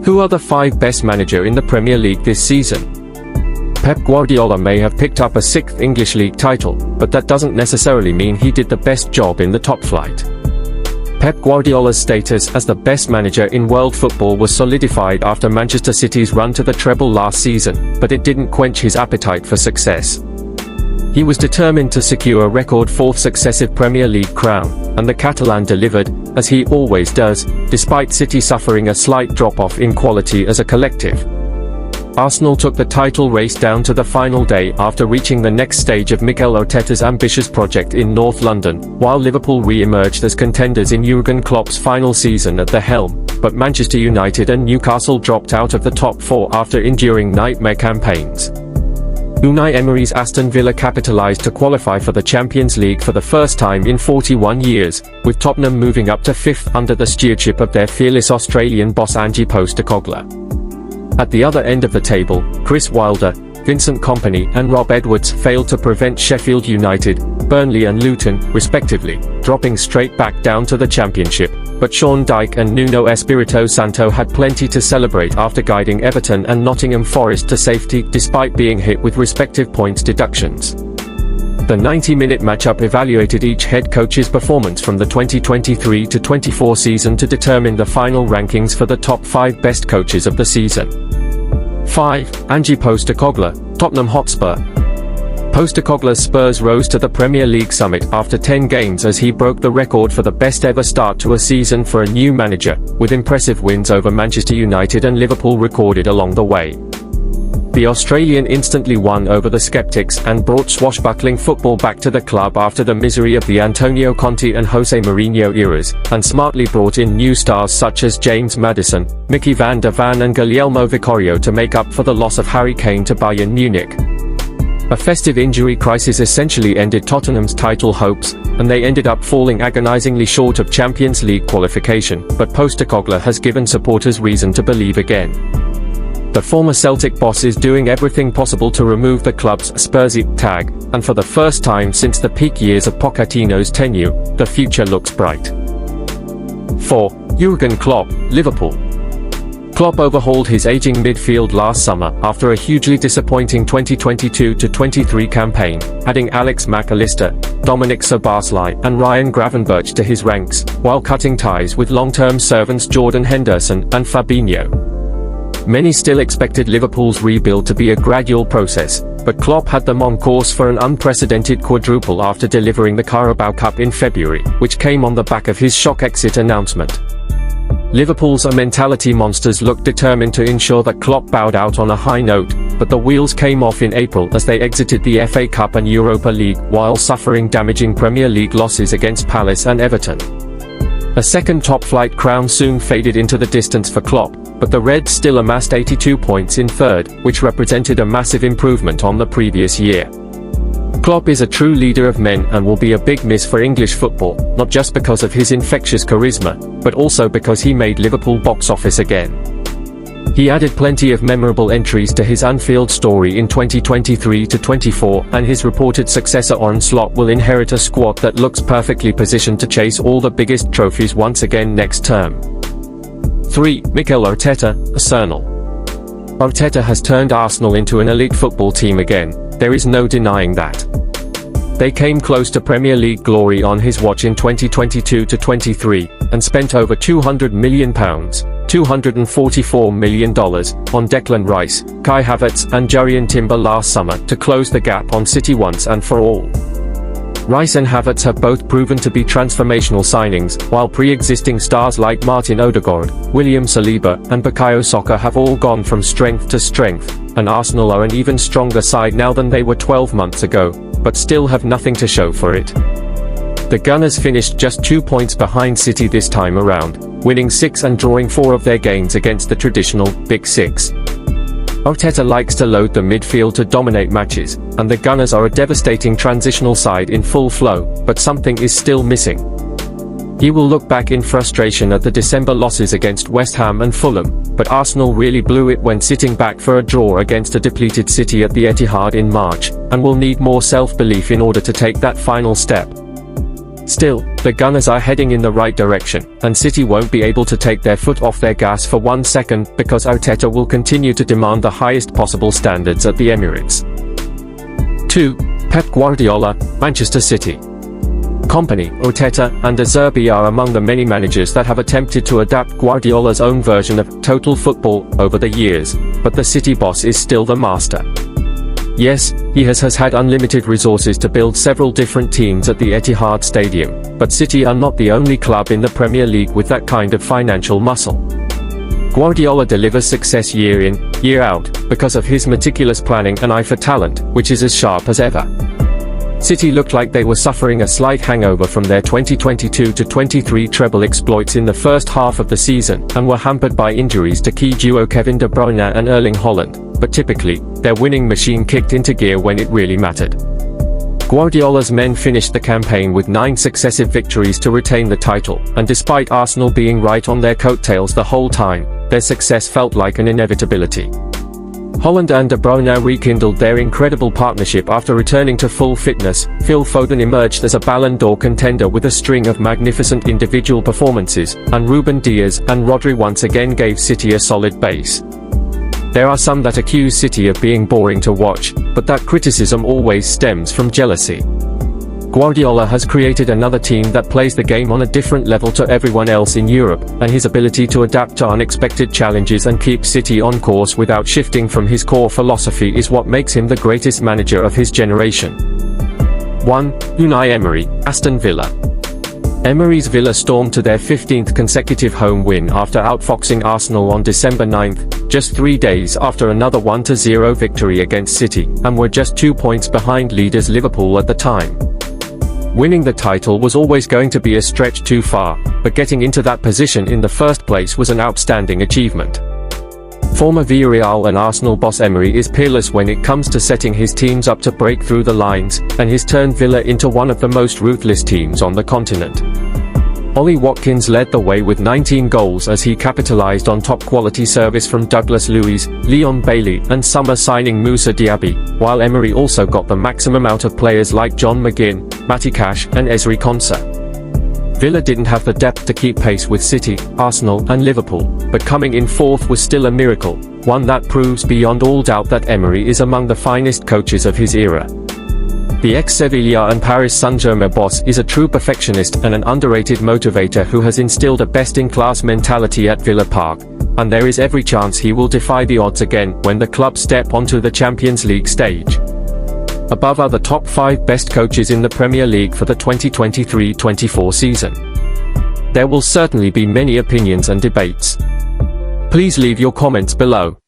Who are the 5 best managers in the Premier League this season? Pep Guardiola may have picked up a 6th English League title, but that doesn't necessarily mean he did the best job in the top flight. Pep Guardiola's status as the best manager in world football was solidified after Manchester City's run to the treble last season, but it didn't quench his appetite for success. He was determined to secure a record 4th successive Premier League crown, and the Catalan delivered, as he always does, despite City suffering a slight drop-off in quality as a collective. Arsenal took the title race down to the final day after reaching the next stage of Mikel Arteta's ambitious project in North London, while Liverpool re-emerged as contenders in Jurgen Klopp's final season at the helm, but Manchester United and Newcastle dropped out of the top 4 after enduring nightmare campaigns. Unai Emery's Aston Villa capitalised to qualify for the Champions League for the first time in 41 years, with Tottenham moving up to 5th under the stewardship of their fearless Australian boss Ange Postecoglou. At the other end of the table, Chris Wilder, Vincent Kompany and Rob Edwards failed to prevent Sheffield United, Burnley and Luton, respectively, dropping straight back down to the Championship, but Sean Dyche and Nuno Espirito Santo had plenty to celebrate after guiding Everton and Nottingham Forest to safety despite being hit with respective points deductions. The 90-minute matchup evaluated each head coach's performance from the 2023-24 season to determine the final rankings for the top 5 best coaches of the season. 5. Ange Postecoglou, Tottenham Hotspur. Postecoglou's Spurs rose to the Premier League summit after 10 games as he broke the record for the best ever start to a season for a new manager, with impressive wins over Manchester United and Liverpool recorded along the way. The Australian instantly won over the sceptics and brought swashbuckling football back to the club after the misery of the Antonio Conte and Jose Mourinho eras, and smartly brought in new stars such as James Maddison, Mickey van der Van and Guillermo Vicario to make up for the loss of Harry Kane to Bayern Munich. A festive injury crisis essentially ended Tottenham's title hopes, and they ended up falling agonizingly short of Champions League qualification, but Postecoglou has given supporters reason to believe again. The former Celtic boss is doing everything possible to remove the club's Spursy tag, and for the first time since the peak years of Pochettino's tenure, the future looks bright. 4. Jurgen Klopp, Liverpool. Klopp overhauled his aging midfield last summer after a hugely disappointing 2022-23 campaign, adding Alex McAllister, Dominic Szoboszlai and Ryan Gravenberch to his ranks, while cutting ties with long-term servants Jordan Henderson and Fabinho. Many still expected Liverpool's rebuild to be a gradual process, but Klopp had them on course for an unprecedented quadruple after delivering the Carabao Cup in February, which came on the back of his shock exit announcement. Liverpool's mentality monsters looked determined to ensure that Klopp bowed out on a high note, but the wheels came off in April as they exited the FA Cup and Europa League while suffering damaging Premier League losses against Palace and Everton. A second top-flight crown soon faded into the distance for Klopp, but the Reds still amassed 82 points in third, which represented a massive improvement on the previous year. Klopp is a true leader of men and will be a big miss for English football, not just because of his infectious charisma, but also because he made Liverpool box office again. He added plenty of memorable entries to his Anfield story in 2023-24, and his reported successor Arne Slot will inherit a squad that looks perfectly positioned to chase all the biggest trophies once again next term. 3. Mikel Arteta, Arsenal. Arteta has turned Arsenal into an elite football team again, there is no denying that. They came close to Premier League glory on his watch in 2022-23, and spent over £200 million, $244 million, on Declan Rice, Kai Havertz and Jurrien Timber last summer to close the gap on City once and for all. Rice and Havertz have both proven to be transformational signings, while pre-existing stars like Martin Odegaard, William Saliba and Bukayo Saka have all gone from strength to strength, and Arsenal are an even stronger side now than they were 12 months ago, but still have nothing to show for it. The Gunners finished just 2 points behind City this time around, winning 6 and drawing 4 of their games against the traditional Big Six. Arteta likes to load the midfield to dominate matches, and the Gunners are a devastating transitional side in full flow, but something is still missing. He will look back in frustration at the December losses against West Ham and Fulham, but Arsenal really blew it when sitting back for a draw against a depleted City at the Etihad in March, and will need more self-belief in order to take that final step. Still, the Gunners are heading in the right direction, and City won't be able to take their foot off their gas for 1 second because Arteta will continue to demand the highest possible standards at the Emirates. 2. Pep Guardiola, Manchester City. Kompany, Arteta, and De Zerbi are among the many managers that have attempted to adapt Guardiola's own version of total football over the years, but the City boss is still the master. Yes, he has had unlimited resources to build several different teams at the Etihad Stadium, but City are not the only club in the Premier League with that kind of financial muscle. Guardiola delivers success year in, year out, because of his meticulous planning and eye for talent, which is as sharp as ever. City looked like they were suffering a slight hangover from their 2022-23 treble exploits in the first half of the season, and were hampered by injuries to key duo Kevin De Bruyne and Erling Haaland, but typically, their winning machine kicked into gear when it really mattered. Guardiola's men finished the campaign with 9 successive victories to retain the title, and despite Arsenal being right on their coattails the whole time, their success felt like an inevitability. Haaland and De Bruyne rekindled their incredible partnership after returning to full fitness. Phil Foden emerged as a Ballon d'Or contender with a string of magnificent individual performances, and Ruben Dias and Rodri once again gave City a solid base. There are some that accuse City of being boring to watch, but that criticism always stems from jealousy. Guardiola has created another team that plays the game on a different level to everyone else in Europe, and his ability to adapt to unexpected challenges and keep City on course without shifting from his core philosophy is what makes him the greatest manager of his generation. 1. Unai Emery, Aston Villa. Emery's Villa stormed to their 15th consecutive home win after outfoxing Arsenal on December 9, just 3 days after another 1-0 victory against City, and were just 2 points behind leaders Liverpool at the time. Winning the title was always going to be a stretch too far, but getting into that position in the first place was an outstanding achievement. Former Villarreal and Arsenal boss Emery is peerless when it comes to setting his teams up to break through the lines, and has turned Villa into one of the most ruthless teams on the continent. Ollie Watkins led the way with 19 goals as he capitalised on top-quality service from Douglas Luiz, Leon Bailey, and summer signing Moussa Diaby, while Emery also got the maximum out of players like John McGinn, Matty Cash, and Ezri Konsa. Villa didn't have the depth to keep pace with City, Arsenal, and Liverpool, but coming in fourth was still a miracle, one that proves beyond all doubt that Emery is among the finest coaches of his era. The ex-Sevilla and Paris Saint-Germain boss is a true perfectionist and an underrated motivator who has instilled a best-in-class mentality at Villa Park, and there is every chance he will defy the odds again when the club step onto the Champions League stage. Above are the top 5 best coaches in the Premier League for the 2023-24 season. There will certainly be many opinions and debates. Please leave your comments below.